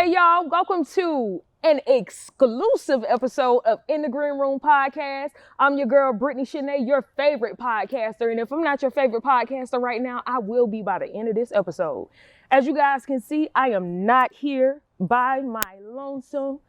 Hey y'all, welcome to an exclusive episode of In the Green Room podcast. I'm your girl, Brittany Shanae, your favorite podcaster. And if I'm not your favorite podcaster right now, I will be by the end of this episode. As you guys can see, I am not here by my lonesome.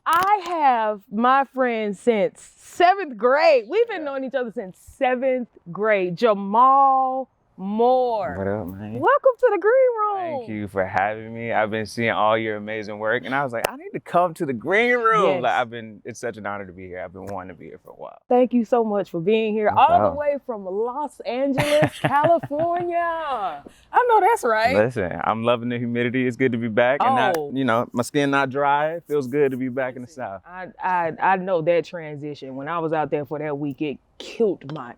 I have my friend since 7th grade. We've been knowing each other since 7th grade. Jamal Moore. What up, man? Welcome to the Green Room. Thank you for having me. I've been seeing all your amazing work, and I was like, I need to come to the Green Room. Yes. It's such an honor to be here. I've been wanting to be here for a while. Thank you so much for being here, No all problem. the way from Los Angeles, California. I know that's right. Listen, I'm loving the humidity. It's good to be back, and my skin not dry. It feels good to be back in the South. I know that transition. When I was out there for that week, it killed my.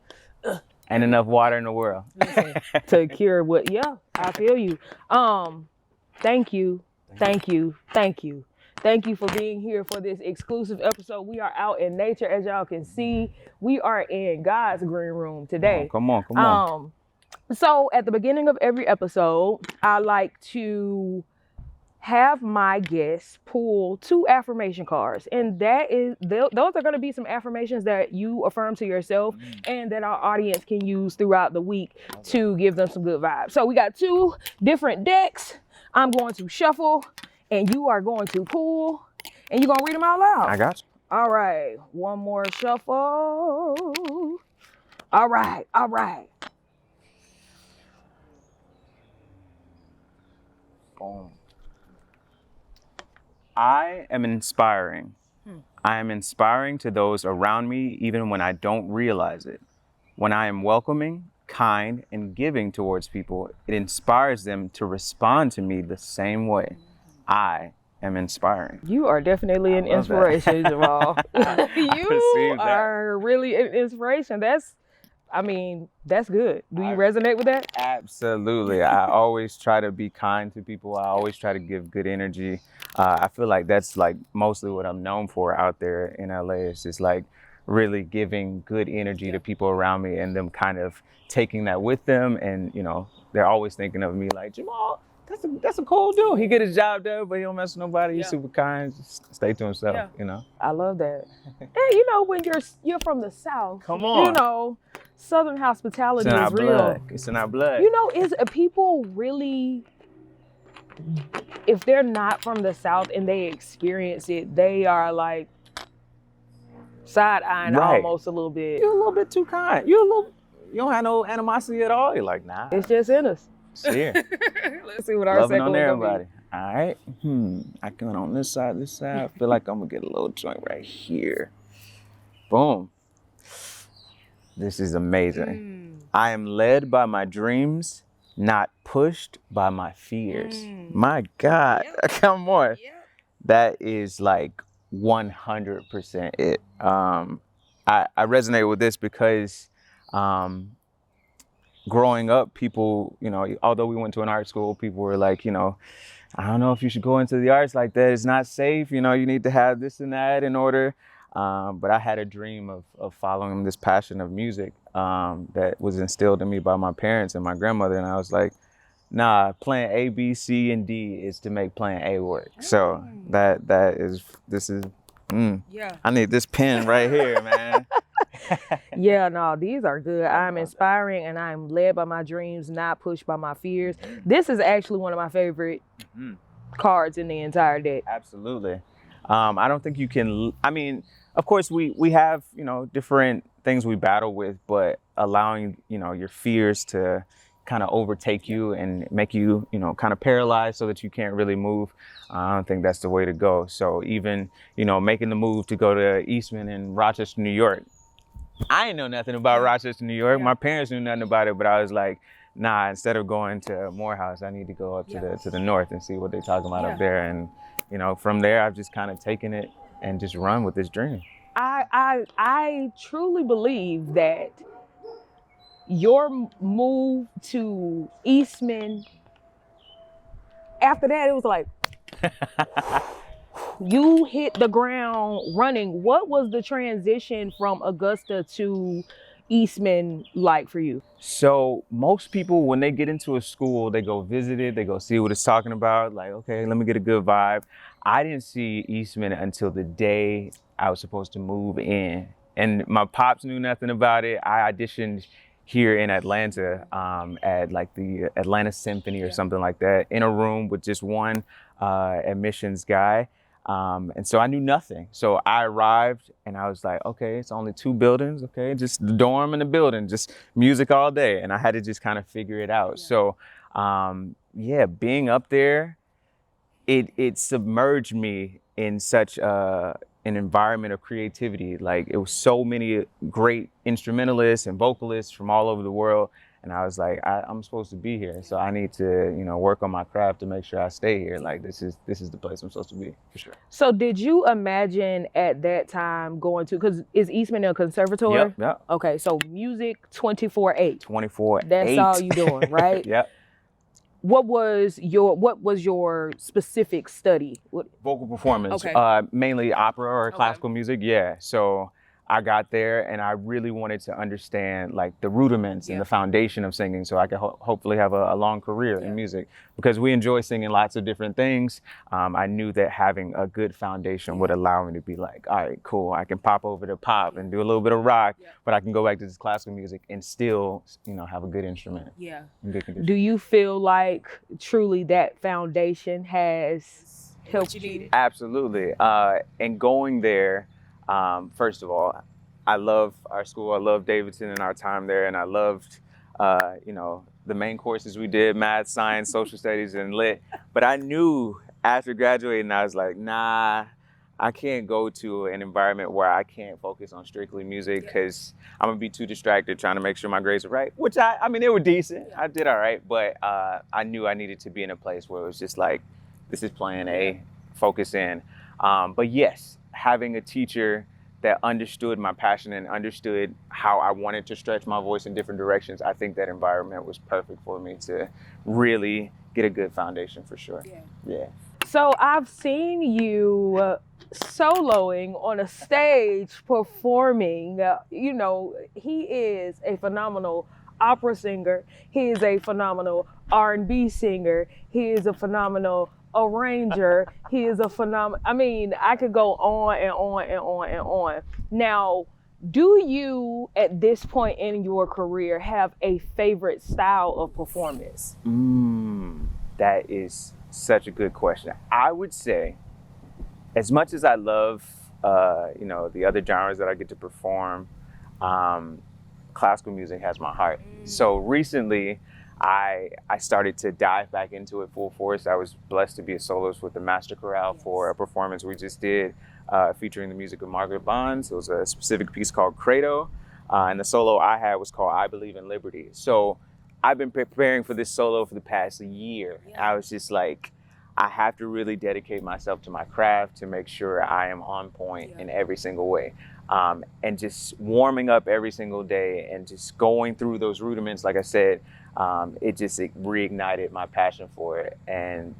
And enough water in the world. Listen, to cure what? Yeah, I feel you. Thank you for being here for this exclusive episode. We are out in nature, as y'all can see. We are in God's Green Room today. Come on. So at the beginning of every episode, I like to have my guests pull 2 affirmation cards, and those are going to be some affirmations that you affirm to yourself and that our audience can use throughout the week to give them some good vibes. So we got 2 different decks. I'm going to shuffle and you are going to pull and you're going to read them out loud. I got you. All right, one more shuffle. All right. Boom. I am inspiring. I am inspiring to those around me, even when I don't realize it. When I am welcoming, kind, and giving towards people, it inspires them to respond to me the same way. I am inspiring. You are definitely an inspiration, Jamal. You are really an inspiration. That's good. Do you resonate with that? Absolutely. I always try to be kind to people. I always try to give good energy. I feel like that's like mostly what I'm known for out there in LA. It's just like really giving good energy to people around me and them kind of taking that with them. And, they're always thinking of me like, Jamal, that's a cool dude. He get his job done, but he don't mess with nobody. He's super kind. Just stay to himself, I love that. And when you're from the South, come on. Southern hospitality is real. It's in our blood. Is people really, if they're not from the South and they experience it, they are like side-eyeing almost a little bit. You're a little bit too kind. You don't have no animosity at all. You're like, nah. It's just in us. It's here. Let's see what our Loving second on one's everybody. gonna be. All right. I come on this side. I feel like I'm gonna get a little joint right here. Boom. This is amazing. I am led by my dreams, not pushed by my fears. My God, come on. That is like 100% it. I resonate with this because growing up, people, although we went to an art school, people were like, I don't know if you should go into the arts like that. It's not safe. You need to have this and that in order. But I had a dream of following this passion of music that was instilled in me by my parents and my grandmother. And I was like, nah, plan A, B, C, and D is to make plan A work. So I need this pen right here, man. These are good. I'm inspiring and I'm led by my dreams, not pushed by my fears. This is actually one of my favorite cards in the entire deck. Absolutely. I don't think you can, of course we have, different things we battle with, but allowing, your fears to kind of overtake you and make you, kind of paralyzed so that you can't really move. I don't think that's the way to go. So even, making the move to go to Eastman in Rochester, New York, I didn't know nothing about Rochester, New York. My parents knew nothing about it, but I was like, nah, instead of going to Morehouse, I need to go up to the north and see what they're talking about up there. And, from there, I've just kind of taken it and just run with this dream. I truly believe that your move to Eastman, after that, it was like, you hit the ground running. What was the transition from Augusta to Eastman like for you? So most people, when they get into a school, they go visit it, they go see what it's talking about. Like, okay, let me get a good vibe. I didn't see Eastman until the day I was supposed to move in. And my pops knew nothing about it. I auditioned here in Atlanta at like the Atlanta Symphony or something like that, in a room with just one admissions guy. And so I knew nothing. So I arrived and I was like, okay, it's only 2 buildings. Okay, just the dorm and the building, just music all day. And I had to just kind of figure it out. So yeah, being up there, it submerged me in such an environment of creativity. Like, it was so many great instrumentalists and vocalists from all over the world. And I was like, I'm supposed to be here. So I need to, work on my craft to make sure I stay here. Like, this is the place I'm supposed to be, for sure. So did you imagine at that time going to, because is Eastman a conservatory? Yep. Okay, so music 24/8. 24/8. That's all you doing, right? Yep. What was your specific study? Vocal performance. Okay. Mainly opera or classical music. Yeah. So I got there and I really wanted to understand like the rudiments and the foundation of singing, so I could hopefully have a long career in music, because we enjoy singing lots of different things. I knew that having a good foundation would allow me to be like, all right, cool, I can pop over to pop and do a little bit of rock, but I can go back to this classical music and still, have a good instrument. Yeah. In good condition. Do you feel like truly that foundation has helped you? Absolutely. And going there, first of all, I love our school. I love Davidson and our time there. And I loved, the main courses we did, math, science, social studies, and lit. But I knew after graduating, I was like, nah, I can't go to an environment where I can't focus on strictly music, because I'm gonna be too distracted trying to make sure my grades are right, which I mean, they were decent. I did all right, but I knew I needed to be in a place where it was just like, this is plan A, focus in. But yes, having a teacher that understood my passion and understood how I wanted to stretch my voice in different directions, I think that environment was perfect for me to really get a good foundation, for sure. Yeah. So I've seen you soloing on a stage performing. He is a phenomenal opera singer. He is a phenomenal R&B singer. He is a phenomenal arranger. He is a phenomenal, I could go on and on and on and on. Now, do you, at this point in your career, have a favorite style of performance? That is such a good question. I would say, as much as I love, the other genres that I get to perform, classical music has my heart. So recently, I started to dive back into it full force. I was blessed to be a soloist with the Master Chorale for a performance we just did featuring the music of Margaret Bonds. It was a specific piece called Credo, and the solo I had was called I Believe in Liberty. So I've been preparing for this solo for the past year. I was just like, I have to really dedicate myself to my craft to make sure I am on point in every single way. And just warming up every single day and just going through those rudiments, like I said, it reignited my passion for it. And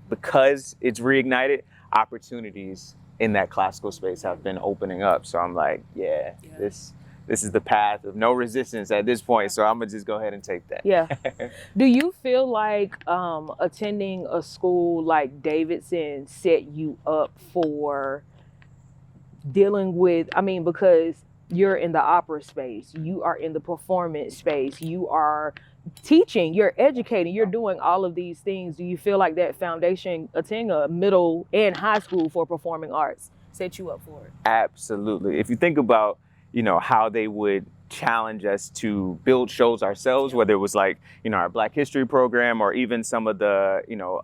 because it's reignited, opportunities in that classical space have been opening up. So I'm like, this is the path of no resistance at this point. So I'm gonna just go ahead and take that. Yeah. Do you feel like attending a school like Davidson set you up for dealing with, because you're in the opera space, you are in the performance space, you are teaching, you're educating, you're doing all of these things. Do you feel like that foundation, attending a middle and high school for performing arts, set you up for it? Absolutely. If you think about, how they would challenge us to build shows ourselves, whether it was like, our Black History program or even some of the,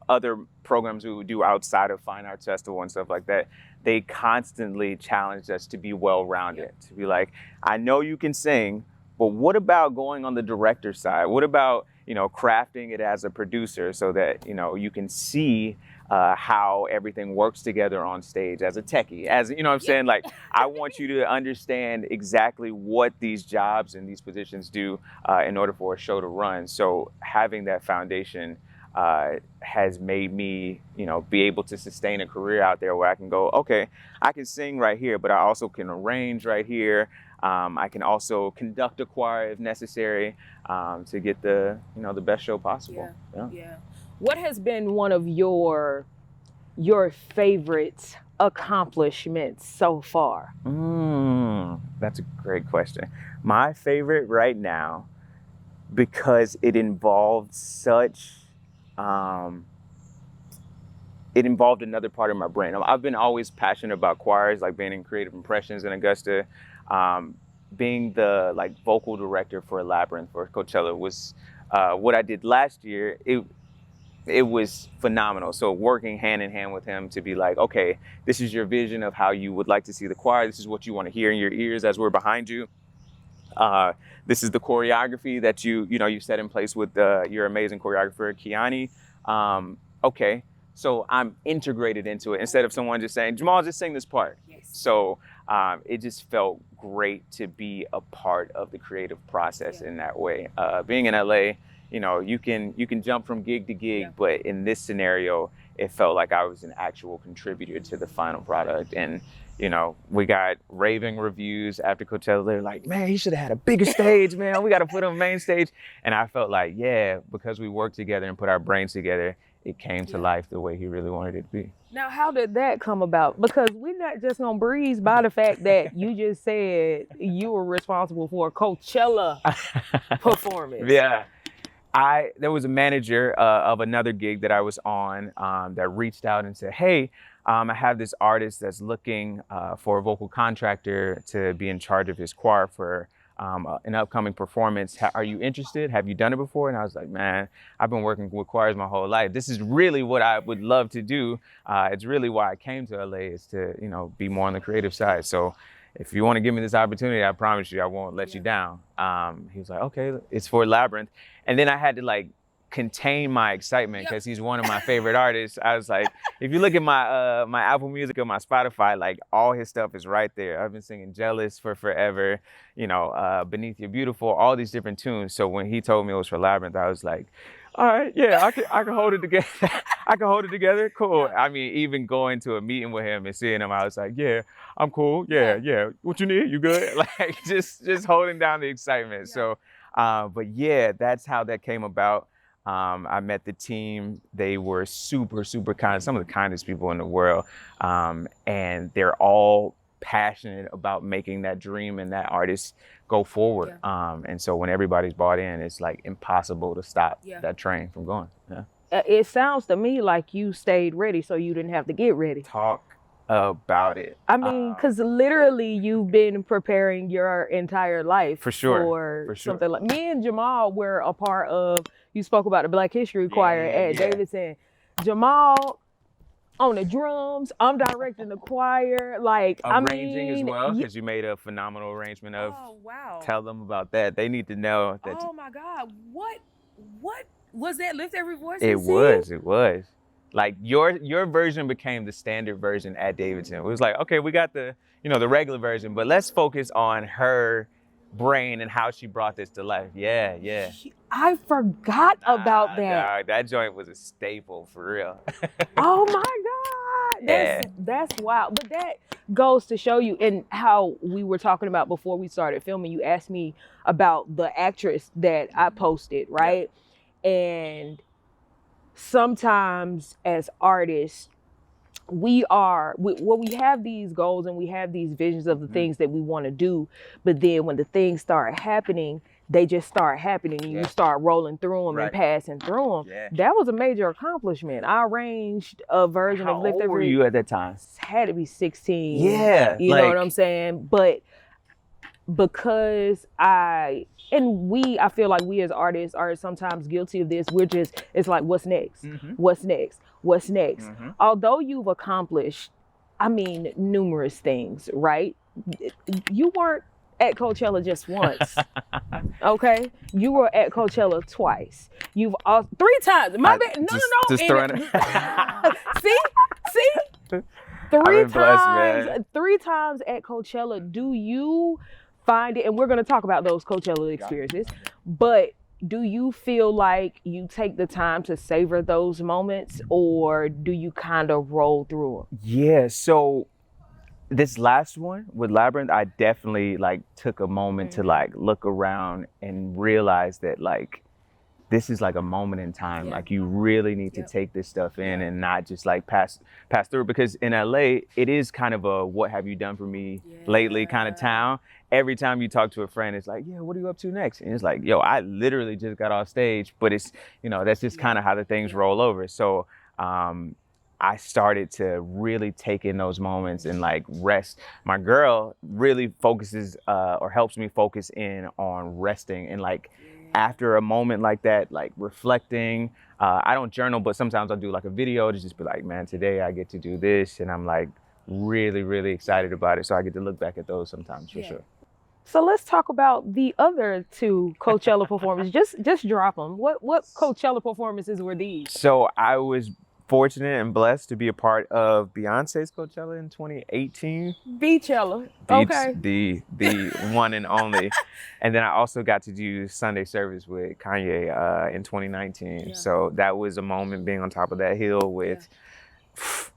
other programs we would do outside of Fine Arts Festival and stuff like that, they constantly challenged us to be well-rounded, to be like, I know you can sing, but what about going on the director side? What about, crafting it as a producer so that, you can see how everything works together on stage as a techie, as what I'm saying, like, I want you to understand exactly what these jobs and these positions do in order for a show to run. So having that foundation has made me, be able to sustain a career out there where I can go, okay, I can sing right here, but I also can arrange right here. I can also conduct a choir if necessary to get the best show possible. Yeah. What has been one of your your favorite accomplishments so far? That's a great question. My favorite right now, because it involved it involved another part of my brain. I've been always passionate about choirs, like being in Creative Impressions in Augusta. Being the like vocal director for Labrinth for Coachella was what I did last year. It was phenomenal. So working hand in hand with him to be like, okay, this is your vision of how you would like to see the choir. This is what you want to hear in your ears as we're behind you. This is the choreography that you set in place with your amazing choreographer, Kiani. Okay, so I'm integrated into it instead of someone just saying, Jamal, just sing this part. Yes. So it just felt great to be a part of the creative process in that way. Being in LA, you can jump from gig to gig, but in this scenario, it felt like I was an actual contributor to the final product. And we got raving reviews after Coachella. They're like, man, he should have had a bigger stage, man. We got to put him on main stage. And I felt like, yeah, because we worked together and put our brains together, it came to life the way he really wanted it to be. Now, how did that come about? Because we're not just gonna breeze by the fact that you just said you were responsible for a Coachella performance. Yeah. There was a manager of another gig that I was on that reached out and said, hey, I have this artist that's looking for a vocal contractor to be in charge of his choir for an upcoming performance. Are you interested? Have you done it before? And I was like, man, I've been working with choirs my whole life. This is really what I would love to do. It's really why I came to LA, is to, be more on the creative side. So if you want to give me this opportunity, I promise you I won't let you down. He was like, okay, it's for Labrinth. And then I had to contain my excitement because he's one of my favorite artists. I was like, if you look at my my Apple Music or my Spotify, all his stuff is right there. I've been singing Jealous for forever, Beneath You're Beautiful, all these different tunes. So when he told me it was for Labrinth, I was like, all right, yeah, I can hold it together. I can hold it together. Cool. I mean, even going to a meeting with him and seeing him, I was like, yeah, I'm cool. Yeah. What you need? You good? Just holding down the excitement. So, but yeah, that's how that came about. I met the team. They were super, super kind, some of the kindest people in the world. And they're all passionate about making that dream and that artist go forward. And so when everybody's bought in, it's impossible to stop that train from going. Yeah. It sounds to me like you stayed ready so you didn't have to get ready. Talk about it. I mean, because literally you've been preparing your entire life for sure. Something like me and Jamal were a part of. You spoke about the Black History Choir at Davidson. Jamal on the drums. I'm directing the choir. Arranging as well, because you made a phenomenal arrangement of. Oh wow! Tell them about that. They need to know that. Oh my God! What was that? Lift Every Voice. It was. Your version became the standard version at Davidson. It was like, okay, we got the the regular version, but let's focus on her brain and how she brought this to life. Yeah. I forgot about that. That joint was a staple for real. Oh my God. That's wild. But that goes to show you, and how we were talking about before we started filming, you asked me about the actress that I posted, right? And sometimes as artists, we have these goals and we have these visions of the things that we want to do, but then when the things start happening, they just start happening and you start rolling through them and passing through them. That was a major accomplishment. I arranged a version of Lift Every. How old were you at that time? Had to be 16. Yeah. You know what I'm saying? But because I feel like we as artists are sometimes guilty of this. It's like, what's next? What's next? What's next? Although you've accomplished, numerous things, right? You weren't at Coachella just once, okay? You were at Coachella twice. You've 3 times. My bad. No. Just throwing it. See? 3 times. 3 times at Coachella. Do you find it? And we're going to talk about those Coachella experiences, but do you feel like you take the time to savor those moments, or do you kind of roll through them? Yeah. So this last one with Labrinth, I definitely took a moment to look around and realize that this is like a moment in time. Yeah. Like you really need to Yep. take this stuff in Yeah. and not just like pass through, because in LA, it is kind of a what have you done for me lately kind of town. Every time you talk to a friend, it's like, yeah, what are you up to next? And it's like, yo, I literally just got off stage, but it's, you know, that's just kind of how the things roll over. So I started to really take in those moments and like rest. My girl really focuses or helps me focus in on resting, and like after a moment like that, like reflecting. I don't journal, but sometimes I'll do like a video to just be like, man, today I get to do this, and I'm like really, really excited about it. So I get to look back at those sometimes for sure. So let's talk about the other two Coachella performances. Just drop them. What Coachella performances were these? So I was fortunate and blessed to be a part of Beyonce's Coachella in 2018. Beachella. Beats Okay. the one and only. And then I also got to do Sunday service with Kanye in 2019. Yeah. So that was a moment being on top of that hill with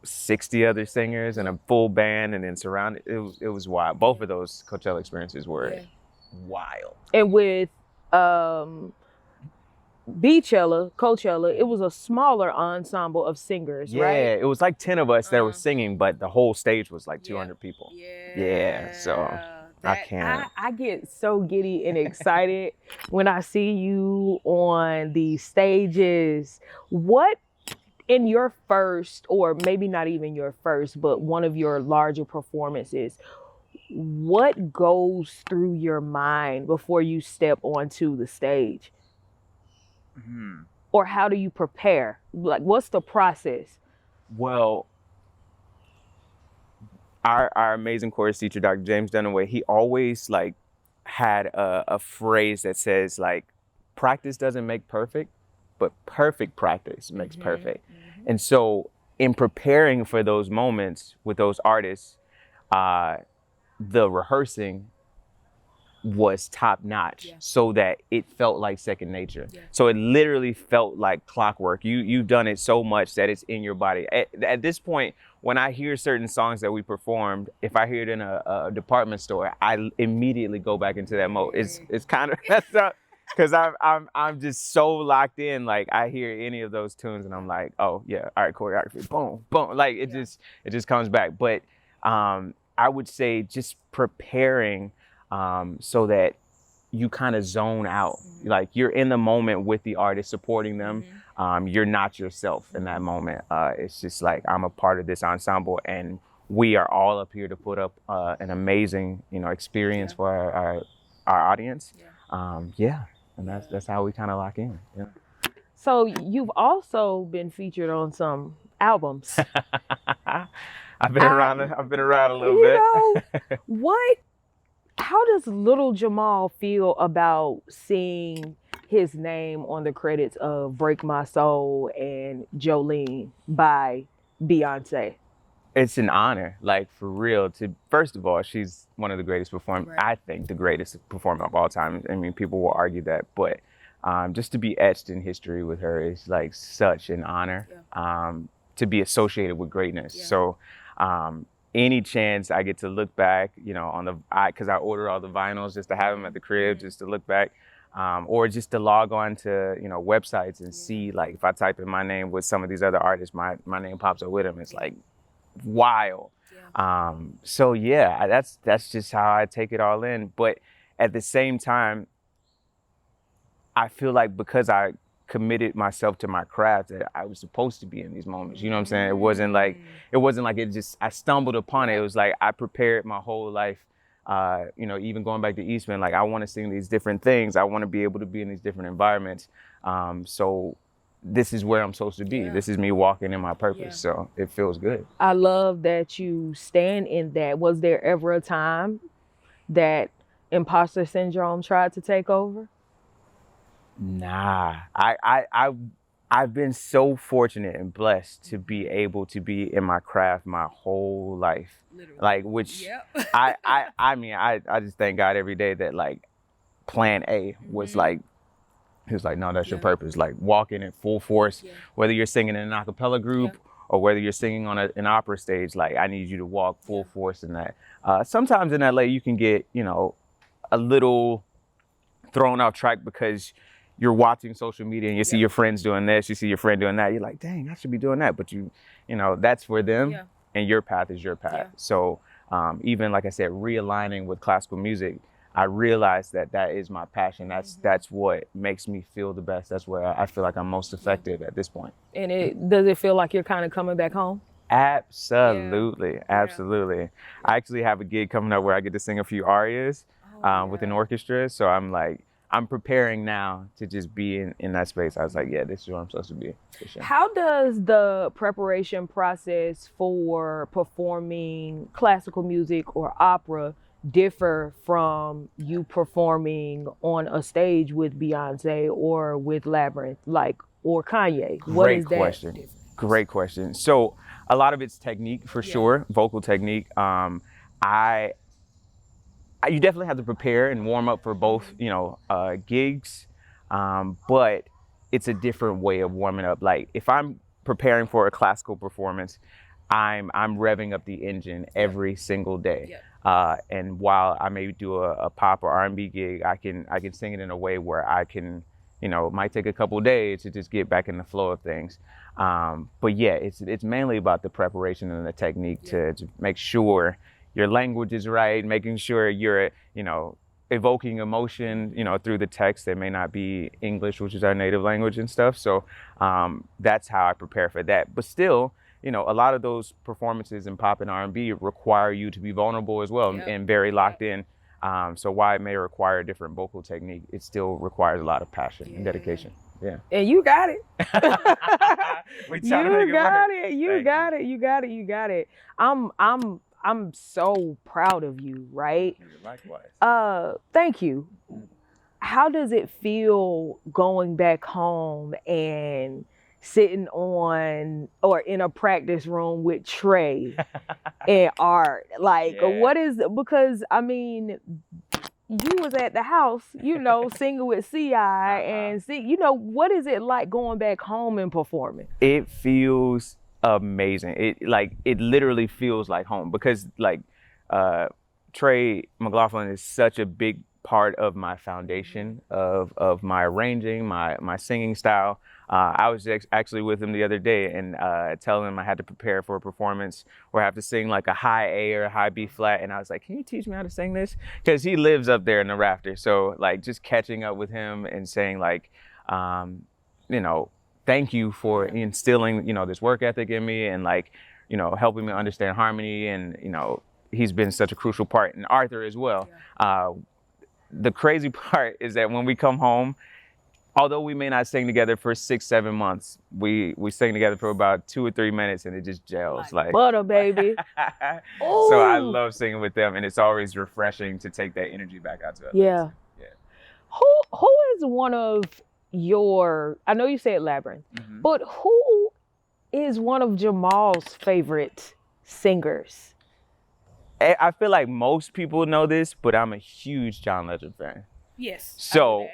60 other singers and a full band, and then surrounded. It was wild. Both of those Coachella experiences were wild. And with Coachella, it was a smaller ensemble of singers, right? Yeah, it was like 10 of us that were singing, but the whole stage was like 200 people. Yeah, so I can't. I get so giddy and excited when I see you on these stages. What in your first, or maybe not even your first, but one of your larger performances, what goes through your mind before you step onto the stage? Or how do you prepare? Like, what's the process? Well, our amazing chorus teacher, Dr. James Dunaway, he always like had a phrase that says like, practice doesn't make perfect, but perfect practice makes perfect. And so in preparing for those moments with those artists, the rehearsing was top notch, so that it felt like second nature. So it literally felt like clockwork. You've done it so much that it's in your body. At this point, when I hear certain songs that we performed, if I hear it in a department store, I immediately go back into that mode. It's kind of messed up, because I'm just so locked in. Like I hear any of those tunes and I'm like, oh yeah, all right, choreography, boom, boom. Like it just comes back. But I would say just preparing so that you kind of zone out. Like you're in the moment with the artist, supporting them. You're not yourself in that moment. It's just like, I'm a part of this ensemble, and we are all up here to put up an amazing, experience for our audience. And that's how we kind of lock in. Yeah. So you've also been featured on some albums. I've been around a little bit. How does little Jamal feel about seeing his name on the credits of Break My Soul and Jolene by Beyoncé? It's an honor, like for real. First of all, she's one of the greatest performers. I think the greatest performer of all time. I mean, people will argue that, but just to be etched in history with her is like such an honor. To be associated with greatness. So any chance I get to look back, on because I order all the vinyls just to have them at the crib, just to look back, or just to log on to websites and see, like, if I type in my name with some of these other artists, my name pops up with them. It's like wild. So yeah, that's just how I take it all in. But at the same time, I feel like because I committed myself to my craft, that I was supposed to be in these moments. You know what I'm saying? It wasn't like I stumbled upon it. It was like I prepared my whole life. Even going back to Eastman, like I want to sing these different things. I want to be able to be in these different environments. So this is where I'm supposed to be. This is me walking in my purpose. So it feels good. I love that you stand in that. Was there ever a time that imposter syndrome tried to take over? Nah, I've been so fortunate and blessed to be able to be in my craft my whole life. Literally. Like, which I mean, I just thank God every day that like plan A was like, he was like, no, that's your purpose. Like walking in full force, whether you're singing in an a cappella group or whether you're singing on an opera stage, like I need you to walk full force in that. Sometimes in LA, you can get, a little thrown off track because you're watching social media and you see your friends doing this, you see your friend doing that, you're like, dang, I should be doing that. But you know, that's for them, and your path is your path. Yeah. So even like I said, realigning with classical music, I realized that that is my passion. That's what makes me feel the best. That's where I feel like I'm most effective at this point. And does it feel like you're kind of coming back home? Absolutely, absolutely. I actually have a gig coming up where I get to sing a few arias with an orchestra. So I'm preparing now to just be in that space. I was like, yeah, this is where I'm supposed to be. For sure. How does the preparation process for performing classical music or opera differ from you performing on a stage with Beyoncé or with Labrinth, or Kanye? Great question. Great question. So a lot of it's technique for sure, vocal technique. You definitely have to prepare and warm up for both, gigs, but it's a different way of warming up. Like if I'm preparing for a classical performance, I'm revving up the engine every single day. And while I may do a pop or R&B gig, I can sing it in a way where I can, it might take a couple of days to just get back in the flow of things. But yeah, it's mainly about the preparation and the technique to make sure your language is right, making sure you're, evoking emotion, through the text that may not be English, which is our native language and stuff. So that's how I prepare for that. But still, a lot of those performances in pop and R&B require you to be vulnerable as well and very locked in. So while it may require a different vocal technique, it still requires a lot of passion and dedication. Yeah. And you got it. You got it. I'm so proud of you, right? Likewise. Thank you. How does it feel going back home and sitting on or in a practice room with Trey and Art? What is, because I mean, you was at the house, singing with C.I. and what is it like going back home and performing? It feels amazing. It literally feels like home because Trey McLaughlin is such a big part of my foundation of my arranging, my singing style. I was actually with him the other day and telling him I had to prepare for a performance where I have to sing like a high A or a high B flat, and I was like, can you teach me how to sing this? Because he lives up there in the rafters. So just catching up with him and saying thank you for instilling, this work ethic in me and helping me understand harmony. And, he's been such a crucial part, and Arthur as well. The crazy part is that when we come home, although we may not sing together for 6-7 months, we sing together for about 2 or 3 minutes and it just gels like butter, baby. So I love singing with them, and it's always refreshing to take that energy back out to others. Yeah. Who is one of your, I know you said Labrinth, but who is one of Jamal's favorite singers? I feel like most people know this, but I'm a huge John Legend fan. Yes. So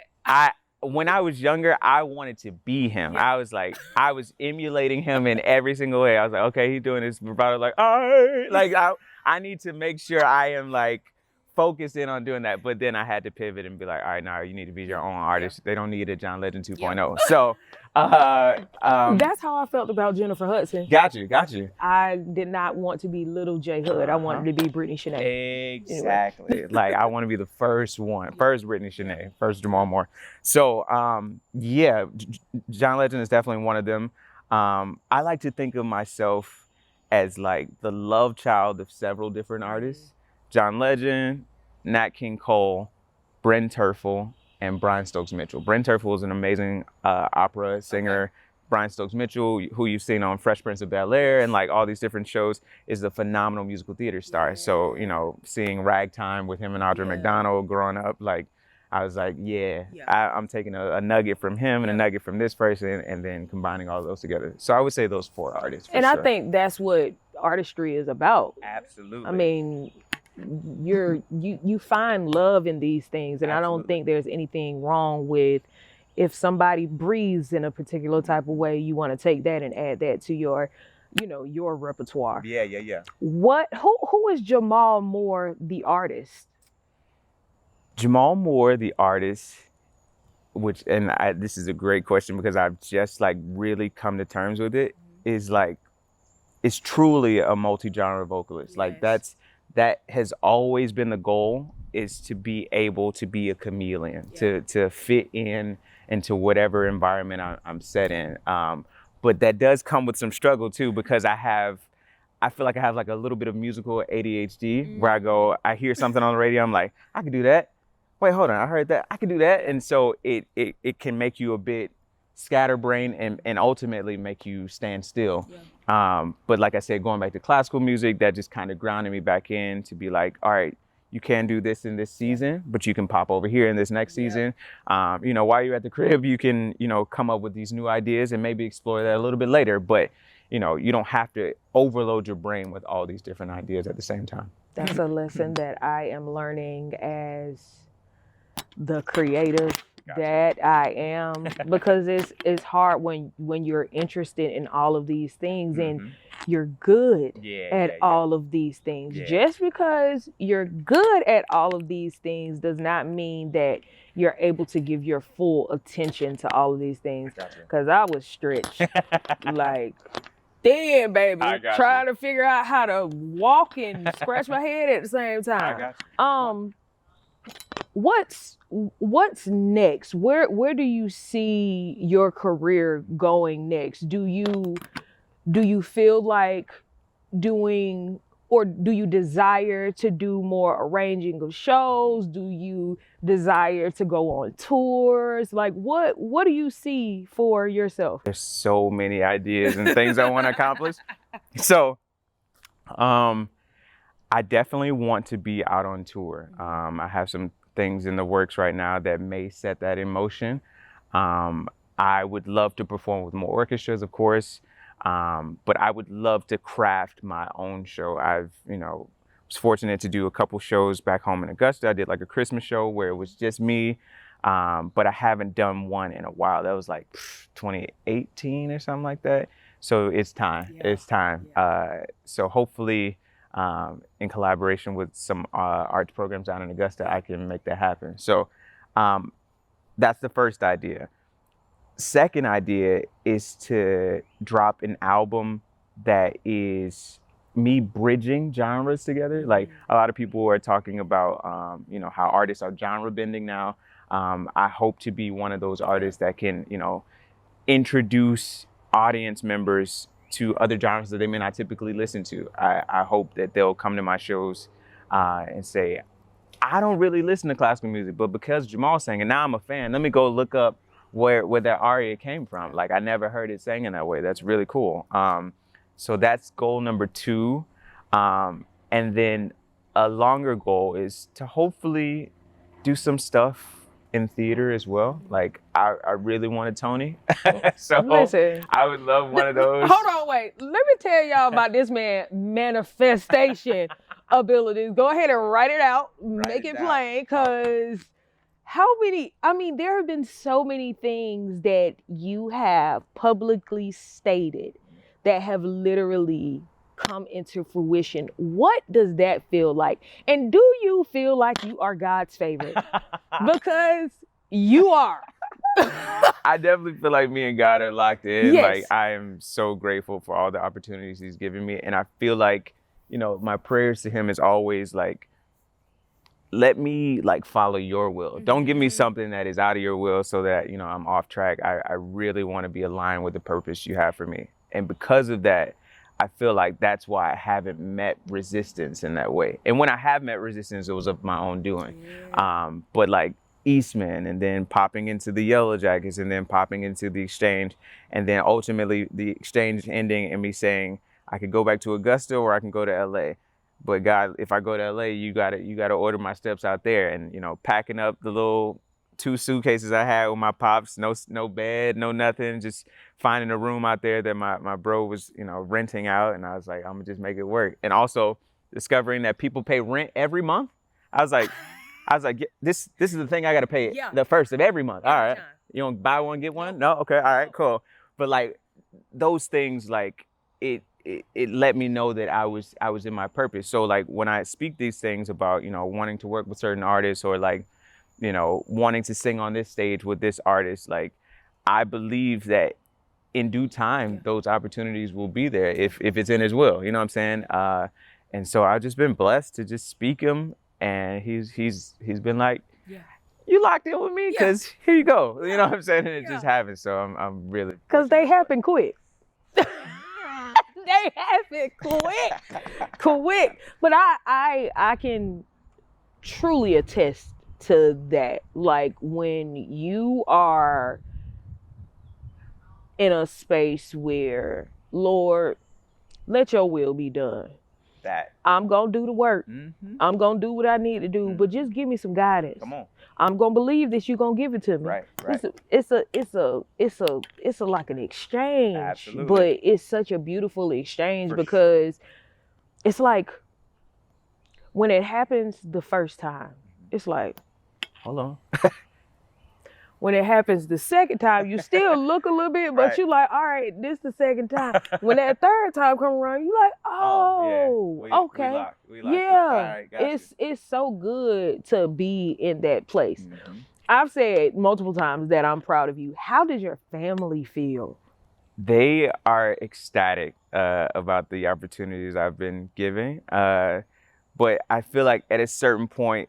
when I was younger, I wanted to be him. I was emulating him in every single way. I was like, okay, he's doing this vibrato, I need to make sure I am focused in on doing that. But then I had to pivot and be like, all right, now you need to be your own artist. They don't need a John Legend 2.0. So that's how I felt about Jennifer Hudson. Got you. I did not want to be little J Hood. I wanted to be Brittany Shanae. Exactly. I want to be the first Brittany Shanae, first Jamal Moore. So John Legend is definitely one of them. I like to think of myself as the love child of several different artists. John Legend, Nat King Cole, Bryn Terfel, and Brian Stokes Mitchell. Bryn Terfel is an amazing opera singer. Okay. Brian Stokes Mitchell, who you've seen on Fresh Prince of Bel-Air and all these different shows, is a phenomenal musical theater star. Yeah. So, seeing Ragtime with him and Audra McDonald growing up, I was like, I'm taking a nugget from him and a nugget from this person and then combining all of those together. So I would say those 4 artists. And sure. I think that's what artistry is about. Absolutely. I mean, you find love in these things, and Absolutely. I don't think there's anything wrong with if somebody breathes in a particular type of way, you want to take that and add that to your repertoire. Yeah. Who is Jamal Moore the artist? Jamal Moore the artist This is a great question because I've just like really come to terms with it, is like, it's truly a multi-genre vocalist. Like that has always been the goal, is to be able to be a chameleon, to fit in into whatever environment I'm set in. But that does come with some struggle too, because I feel like I have like a little bit of musical ADHD, where I hear something on the radio, I'm like, I could do that. Wait, hold on, I heard that, I could do that. And so it can make you a bit scatterbrained and ultimately make you stand still. But like I said, going back to classical music, that just kind of grounded me back in to be like, all right, you can do this in this season, but you can pop over here in this next season. While you're at the crib, you can, come up with these new ideas and maybe explore that a little bit later. But, you don't have to overload your brain with all these different ideas at the same time. That's a lesson that I am learning as the creative that I am, because it's hard when you're interested in all of these things and you're good at all of these things. Just because you're good at all of these things does not mean that you're able to give your full attention to all of these things. Because I was stretched like, damn, baby, trying to figure out how to walk and scratch my head at the same time. What's next? Where do you see your career going next? Do you feel like doing, or do you desire to do more arranging of shows? Do you desire to go on tours? Like what do you see for yourself? There's so many ideas and things I want to accomplish. So, I definitely want to be out on tour. I have some things in the works right now that may set that in motion. I would love to perform with more orchestras, of course, but I would love to craft my own show. Was fortunate to do a couple shows back home in Augusta. I did like a Christmas show where it was just me, but I haven't done one in a while. That was like 2018 or something like that. So it's time. It's time. So hopefully, in collaboration with some arts programs down in Augusta, I can make that happen. So that's the first idea. Second idea is to drop an album that is me bridging genres together. Like a lot of people are talking about, how artists are genre bending now. I hope to be one of those artists that can, introduce audience members to other genres that they may not typically listen to. I hope that they'll come to my shows and say, I don't really listen to classical music, but because Jamal sang it, now I'm a fan. Let me go look up where that aria came from. Like I never heard it sang in that way. That's really cool. So that's goal number 2. And then a longer goal is to hopefully do some stuff in theater as well. Like I really wanted Tony. So listen, I would love one of those. Hold on, wait. Let me tell y'all about this man manifestation abilities. Go ahead and write it out, make it plain, because there have been so many things that you have publicly stated that have literally come into fruition. What does that feel like? And do you feel like you are God's favorite? Because you are. I definitely feel like me and God are locked in. Yes. Like I am so grateful for all the opportunities he's given me. And I feel like, my prayers to him is always like, let me like follow your will. Don't give me something that is out of your will so that, I'm off track. I really want to be aligned with the purpose you have for me. And because of that, I feel like that's why I haven't met resistance in that way. And when I have met resistance, it was of my own doing. But like Eastman, and then popping into the Yellow Jackets, and then popping into the Exchange, and then ultimately the Exchange ending and me saying, I could go back to Augusta or I can go to LA. But God, if I go to LA, you gotta order my steps out there. And, packing up the little 2 suitcases I had with my pops, no bed, no nothing, just finding a room out there that my bro was, renting out. And I was like, I'm gonna just make it work. And also discovering that people pay rent every month. I was like, this is the thing I gotta pay the first of every month. All right. You don't buy one, get one? No? Okay, all right, cool. But like those things, like it let me know that I was in my purpose. So like when I speak these things about, wanting to work with certain artists, or like, wanting to sing on this stage with this artist. Like, I believe that in due time, those opportunities will be there if it's in his will, you know what I'm saying? And so I've just been blessed to just speak him, and he's been like, you locked in with me, because here you go, you know what I'm saying? And it just happened, so I'm really. Because they happen quick. They happen quick. But I can truly attest to that. Like, when you are in a space where, Lord, let your will be done. That. I'm gonna do the work. Mm-hmm. I'm gonna do what I need to do, but just give me some guidance. Come on. I'm gonna believe that you're gonna give it to me. Right. It's a like an exchange. Absolutely. But it's such a beautiful exchange because it's like when it happens the first time, it's like, hold on. When it happens the second time, you still look a little bit, but you like, all right, this the second time. When that third time come around, you like, okay. We locked. Yeah, Right, it's so good to be in that place. Mm-hmm. I've said multiple times that I'm proud of you. How does your family feel? They are ecstatic about the opportunities I've been given. But I feel like at a certain point,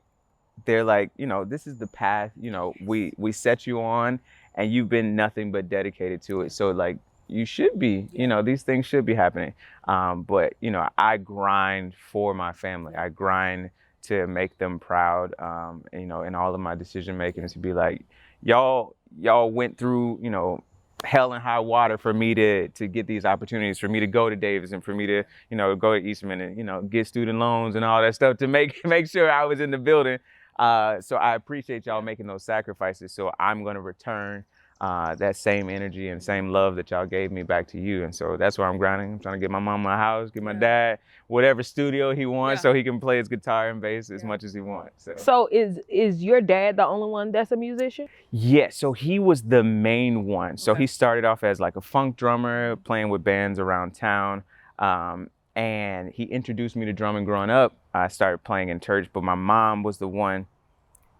they're like, this is the path, we set you on, and you've been nothing but dedicated to it. So like, you should be, these things should be happening. But, I grind for my family. I grind to make them proud, in all of my decision making, to be like, y'all went through, hell and high water for me to get these opportunities, for me to go to Davis, and for me to, go to Eastman and, get student loans and all that stuff to make sure I was in the building. So I appreciate y'all making those sacrifices. So I'm going to return that same energy and same love that y'all gave me back to you. And so that's where I'm grinding. I'm trying to get my mom my house, get my dad whatever studio he wants, so he can play his guitar and bass as much as he wants. So is your dad the only one that's a musician? Yeah, so he was the main one. So he started off as like a funk drummer, playing with bands around town. And he introduced me to drumming growing up. I started playing in church, but my mom was the one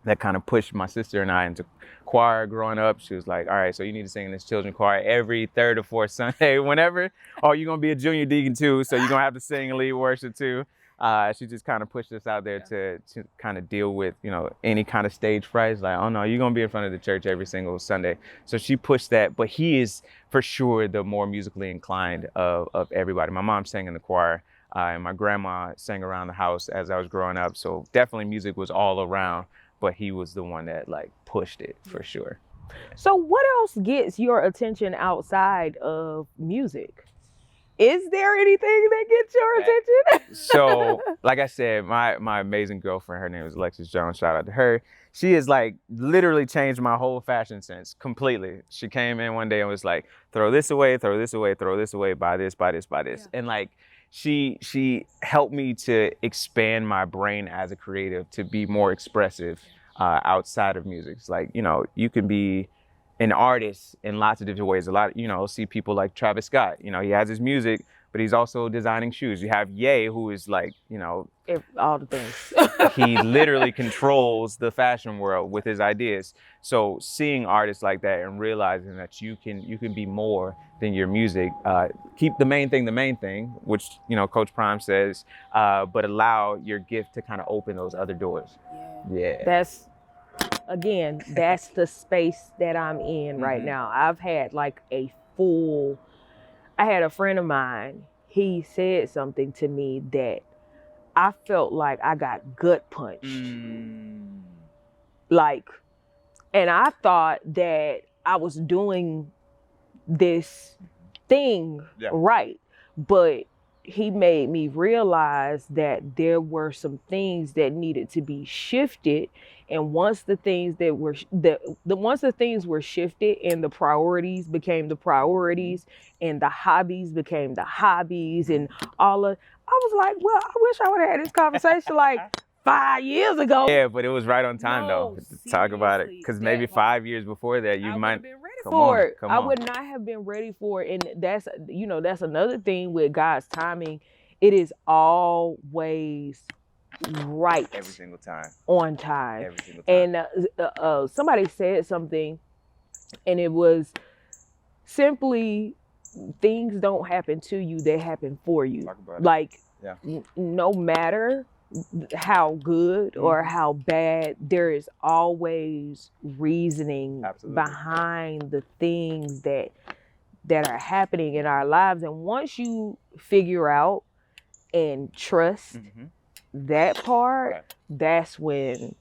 that kind of pushed my sister and I into choir growing up. She was like, all right, so you need to sing in this children's choir every third or fourth Sunday, whenever. Oh, you're going to be a junior deacon too, so you're going to have to sing and lead worship too. She just kind of pushed us out there to kind of deal with, any kind of stage fright. Like, oh no, you're going to be in front of the church every single Sunday. So she pushed that, but he is for sure the more musically inclined of everybody. My mom sang in the choir, and my grandma sang around the house as I was growing up. So definitely music was all around, but he was the one that like pushed it for sure. So what else gets your attention outside of music? Is there anything that gets your attention? So, like I said, my amazing girlfriend, her name is Alexis Jones, shout out to her. She has like literally changed my whole fashion sense completely. She came in one day and was like, throw this away, throw this away, throw this away, buy this, buy this, buy this. Yeah. And like, she helped me to expand my brain as a creative, to be more expressive outside of music. It's like, you can be an artist in lots of different ways. A lot, see people like Travis Scott, he has his music, but he's also designing shoes. You have Ye, who is like, all the things. He literally controls the fashion world with his ideas. So seeing artists like that and realizing that you can be more than your music, keep the main thing, which, Coach Prime says, but allow your gift to kind of open those other doors. Yeah. That's the space that I'm in right now. I've had like I had a friend of mine, he said something to me that I felt like I got gut punched. Like, and I thought that I was doing this thing right, but he made me realize that there were some things that needed to be shifted. And once the things were shifted and the priorities became the priorities and the hobbies became the hobbies and I was like, well, I wish I would have had this conversation like 5 years ago. Yeah, but it was right on time though. Talk about it. Because maybe 5 years before that, you might have been ready for it. I would not have been ready for it. And that's another thing with God's timing. It is always right Every single time. on time. Every single time. And somebody said something, and it was simply, things don't happen to you, they happen for you. Talk about it. Like, Yeah. no matter how good or how bad, there is always reasoning Absolutely. behind the things that are happening in our lives. And once you figure out and trust that part, Right. that's when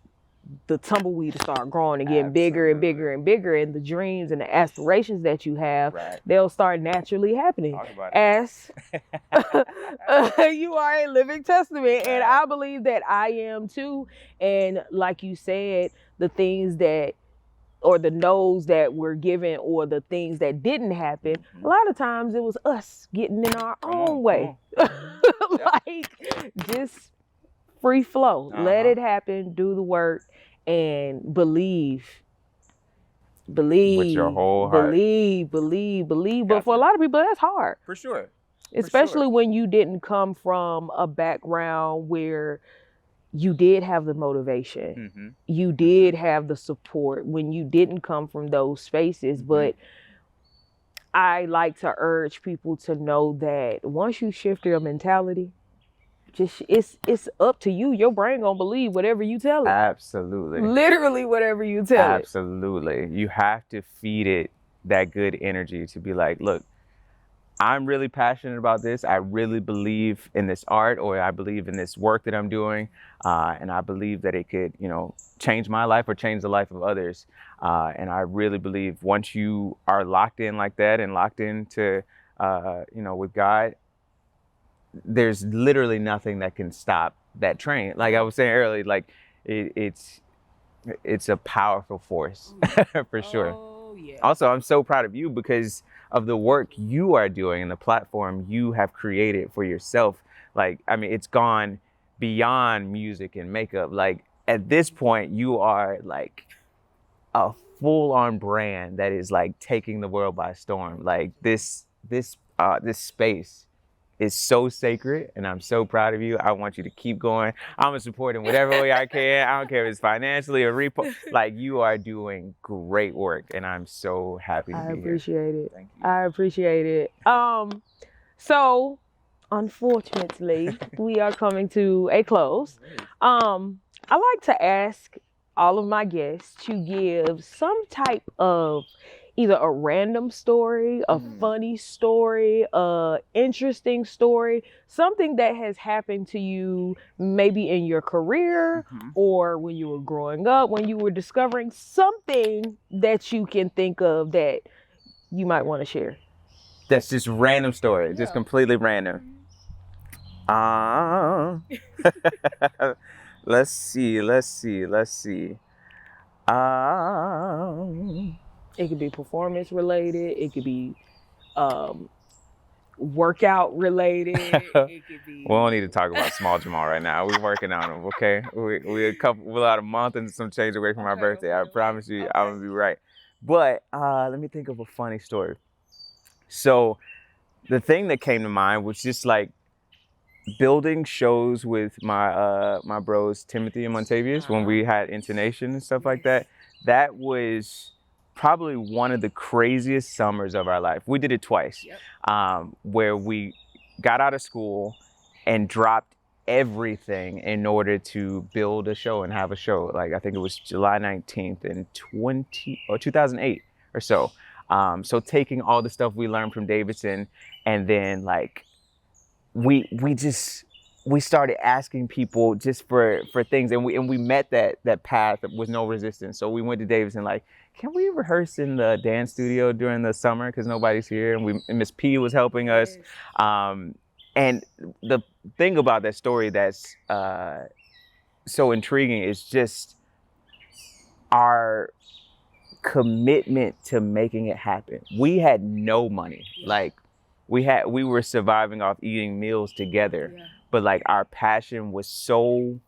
the tumbleweed will start growing and getting bigger and bigger and bigger, and the dreams and the aspirations that you have, they'll start naturally happening. Talk about As you are a living testament, and I believe that I am too. And like you said, the things that, or the no's that were given, or the things that didn't happen, a lot of times it was us getting in our own way. Like, just free flow. Let it happen. Do the work and believe. With your whole heart. Believe. But for a lot of people, that's hard. For sure. Especially when you didn't come from a background where you did have the motivation. You did have the support when you didn't come from those spaces. But I like to urge people to know that once you shift your mentality, just it's up to you. Your brain gonna believe whatever you tell it. Absolutely. Literally whatever you tell it. Absolutely. You have to feed it that good energy to be like, look, I'm really passionate about this. I really believe in this art, or I believe in this work that I'm doing. And I believe that it could, change my life or change the life of others. And I really believe once you are locked in like that and locked into, with God, there's literally nothing that can stop that train. Like I was saying earlier, like it's a powerful force for sure. Oh, yeah. Also, I'm so proud of you because of the work you are doing and the platform you have created for yourself. Like, I mean, it's gone beyond music and makeup. Like, at this point, you are like a full-on brand that is like taking the world by storm. Like, this space is so sacred, and I'm so proud of you. I want you to keep going. I'm gonna support in whatever way I can. I don't care if it's financially or repo. Like, you are doing great work, and I'm so happy to be here. I appreciate it. Thank you. I appreciate it. So unfortunately, we are coming to a close. I like to ask all of my guests to give some type of either a random story, a funny story, a interesting story, something that has happened to you maybe in your career or when you were growing up, when you were discovering something that you can think of that you might want to share. That's just random story, just completely random. Let's see. It could be performance related. It could be workout related. It could be. We don't need to talk about small Jamal right now. We're working on him, okay? We're about a month and some change away from our birthday. I promise you, I'm gonna be right. But let me think of a funny story. So the thing that came to mind was just like building shows with my bros Timothy and Montavious when we had intonation and stuff like that. That was probably one of the craziest summers of our life. We did it twice, where we got out of school and dropped everything in order to build a show and have a show. Like, I think it was July 19th in 2008 or so. So taking all the stuff we learned from Davidson, and then like we started asking people just for things, and we met that path with no resistance. So we went to Davidson like, can we rehearse in the dance studio during the summer because nobody's here? And Miss P was helping us. And the thing about that story that's so intriguing is just our commitment to making it happen. We had no money. Like, we were surviving off eating meals together. But like, our passion was so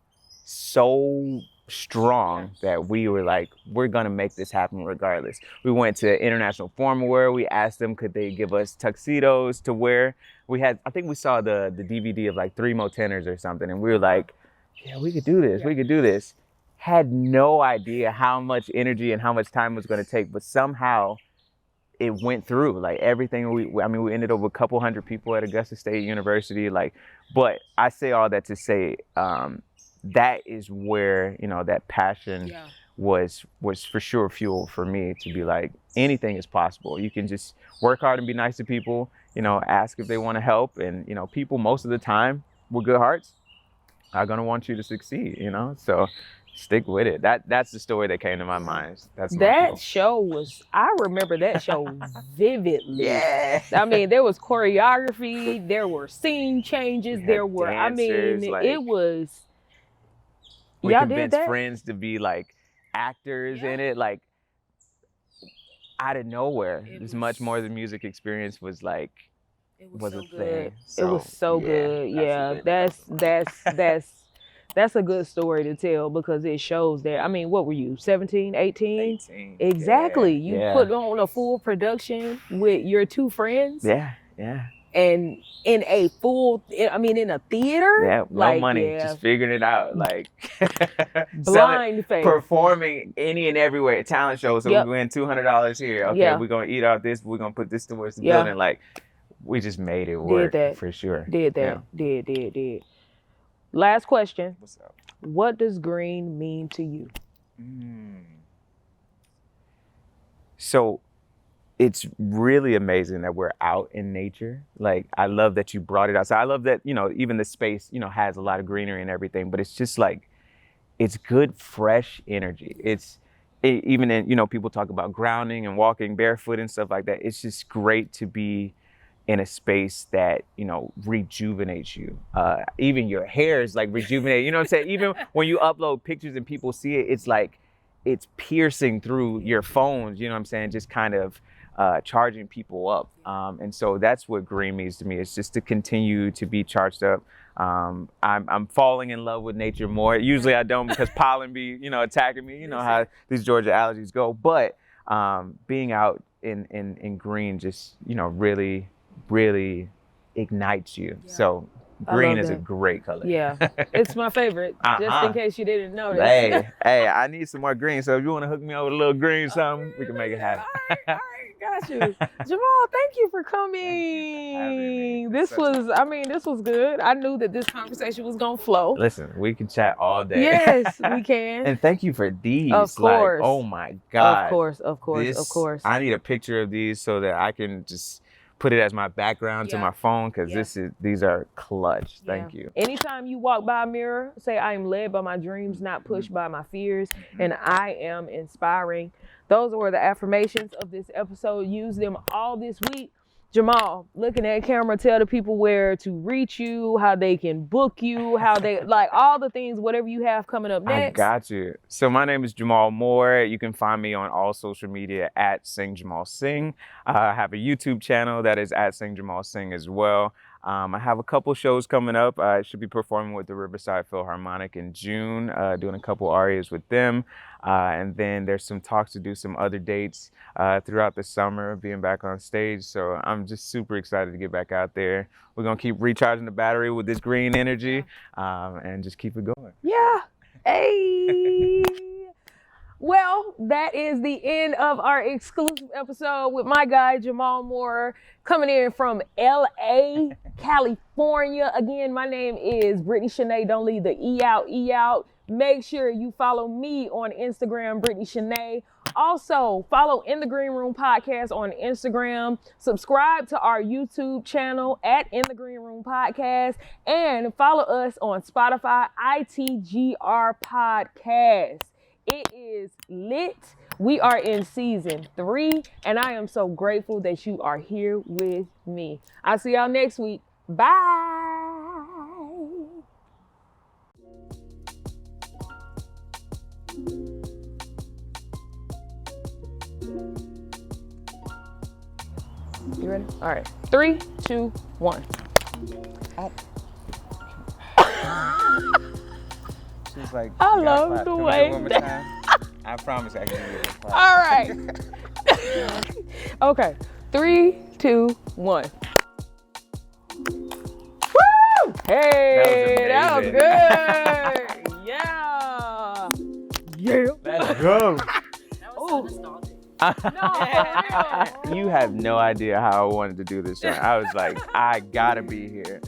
strong that we were like, we're gonna make this happen regardless. We went to International Formal Wear. We asked them, could they give us tuxedos to wear? I think we saw the DVD of like 3 Mo Tenors or something, and we were like, yeah, we could do this. We could do this. Had no idea how much energy and how much time it was going to take, but somehow it went through. Like everything we ended up with a couple hundred people at Augusta State University. But I say all that to say, that is where, that passion was for sure fuel for me to be like, anything is possible. You can just work hard and be nice to people, ask if they want to help. And, people most of the time with good hearts are going to want you to succeed, so stick with it. That's the story that came to my mind. That show was, I remember that show vividly. Yeah. I mean, there was choreography, there were scene changes, there were, dancers, it was, we y'all convinced did that? friends to be like actors in it, like out of nowhere. As much more the music experience was like, was so a good. thing. It was so good. Yeah, that's a good story to tell because it shows that, what were you, 17, 18? 18. Exactly. Yeah. You put on a full production with your two friends. Yeah. And in a in a theater. Yeah, no money, just figuring it out. Like blind faith. Performing any and everywhere, talent shows. So we win $200 here. Okay, we're gonna eat off this, we're gonna put this towards the building. Like we just made it work. Did that. For sure. Did that. Yeah. Did. Last question. What's up? What does green mean to you? So it's really amazing that we're out in nature. Like, I love that you brought it out. So I love that, even the space, has a lot of greenery and everything, but it's just like, it's good, fresh energy. Even in, people talk about grounding and walking barefoot and stuff like that. It's just great to be in a space that, rejuvenates you. Even your hair is like rejuvenated. You know what I'm saying? Even when you upload pictures and people see it, it's like, it's piercing through your phones, you know what I'm saying? Just kind of charging people up. And so that's what green means to me. It's just to continue to be charged up. I'm falling in love with nature more. Usually I don't because pollen be, attacking me. You know how these Georgia allergies go. But being out in green just, really, really ignites you. Yeah. So green is a great color. Yeah, it's my favorite. Just in case you didn't notice. Hey, I need some more green. So if you want to hook me up with a little green something, we can make it happen. All right, got you. Jamal, thank you for coming. This was good. I knew that this conversation was gonna flow. Listen, we can chat all day. Yes, we can. And thank you for these. Of course. Like, oh my God. Of course. I need a picture of these so that I can just put it as my background to my phone because these are clutch. Thank you. Anytime you walk by a mirror, say I am led by my dreams, not pushed by my fears, and I am inspiring. Those were the affirmations of this episode. Use them all this week. Jamal, looking at camera, tell the people where to reach you, how they can book you, how they like all the things, whatever you have coming up next. I got you. So my name is Jamal Moore. You can find me on all social media at Sing Jamal Sing. I have a YouTube channel that is at Sing Jamal Sing as well. I have a couple shows coming up. I should be performing with the Riverside Philharmonic in June, doing a couple arias with them. And then there's some talks to do some other dates throughout the summer, being back on stage. So I'm just super excited to get back out there. We're going to keep recharging the battery with this green energy and just keep it going. Yeah. Hey. Well, that is the end of our exclusive episode with my guy, Jamal Moore, coming in from LA, California. Again, my name is Brittany Shanae. Don't leave the E out. Make sure you follow me on Instagram, Brittany Shanae. Also, follow In the Green Room Podcast on Instagram. Subscribe to our YouTube channel at In the Green Room Podcast. And follow us on Spotify, ITGR Podcast. It is lit. We are in season 3, and I am so grateful that you are here with me. I'll see y'all next week. Bye. You ready? All right. 3, 2, 1. She's like, I love the way. I promise I can do it. All right. Okay. 3, 2, 1. Woo! Hey, that was good. Yeah. Let's go. That was so nostalgic. No, for real. You have no idea how I wanted to do this show. I was like, I gotta be here.